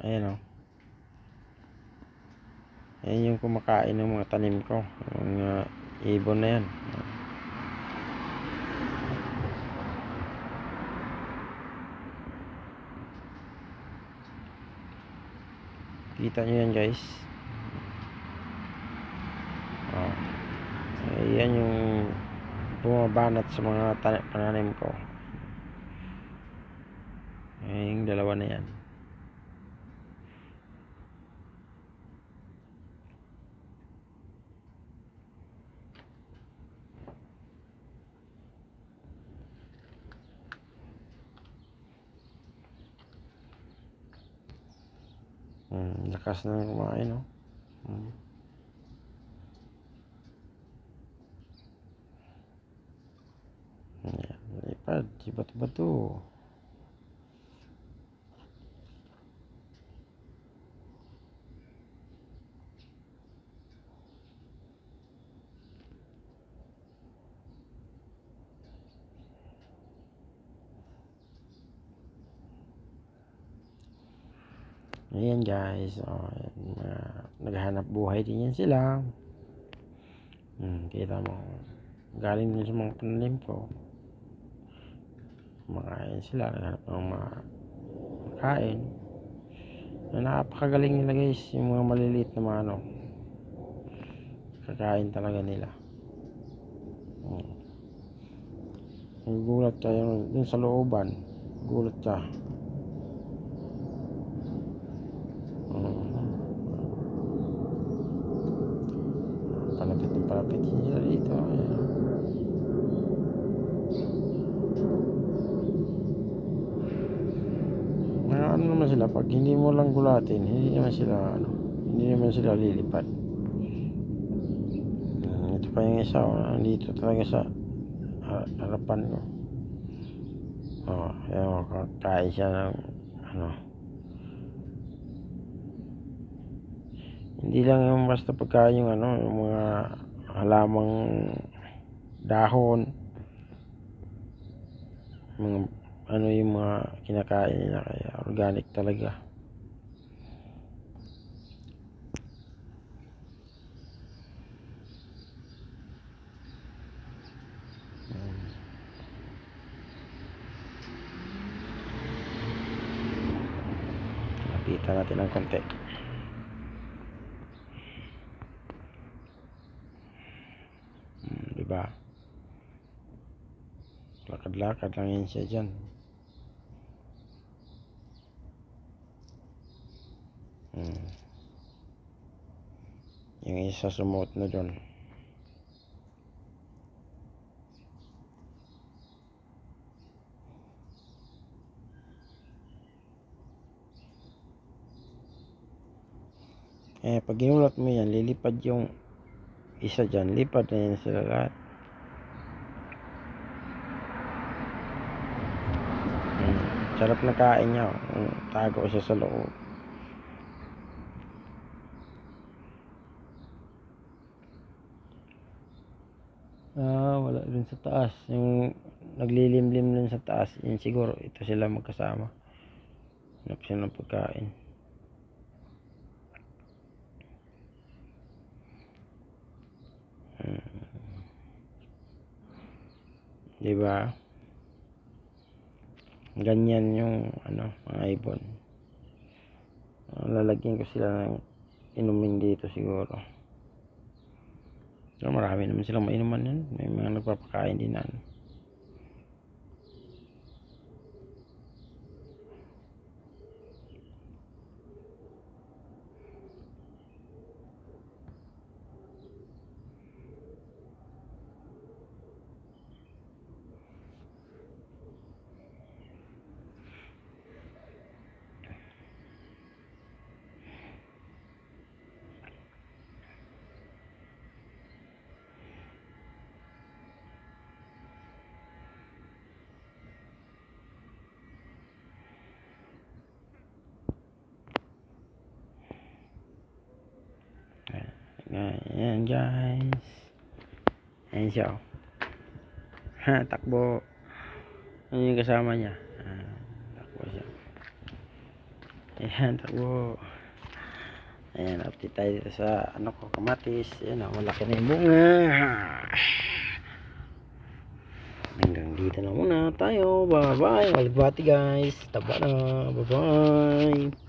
Ayan o. Ayan yung kumakain ng mga tanim ko. Yung ibon na yan. Kita nyo yan guys. Ayan yung bumabanat sa mga pananim ko. Ayan yung dalawa na yan. Lakas na kumain no. Ayan, lipad, bato-bato. Ayan guys, naghahanap buhay din yan sila. Kita mo, galing din sa mga pananim ko. Makain sila, naghahanap ng makain. Napakagaling nila guys, yung mga maliliit na mga kakain talaga nila. Gulat ka dun sa looban, gulat ka. Palapit sila dito. Ano naman sila, pag hindi mo lang gulatin, hindi naman sila lilipad. Ito pa yung isa, nandito talaga sa harapan ko. Ayan, kakain siya ng hindi lang yung basta pagkain yung yung mga halamang dahon, mga yung mga kinakain nila, kaya organic talaga. Lapitan natin ng konti. Diba? Lakad-lakad lang yun siya dyan. Yung isa sumuot na dyan. Pag ginulat mo yan, lilipad yung isa dyan, lipad na yan sila lahat. Sarap na kain niya. Tago siya sa loob. Wala rin sa taas. Yung naglilimlim din sa taas, yun siguro ito sila magkasama. Hanap siya ng pagkain. Diba? Ganyan yung mga ibon. Lalagyan ko sila ng inumin dito siguro. So, marami naman silang mainuman yan. May mga nagpapakain din na Ayan guys. Ayan siya. Takbo. Ano yung kasama niya? Takbo siya. Ayan, takbo. Ayan, update tayo dito sa ano ko, kamatis. Ayan, malaki na yung bunga. Hanggang dito na muna tayo. Bye bye. Magbati guys. Taba na. Bye bye.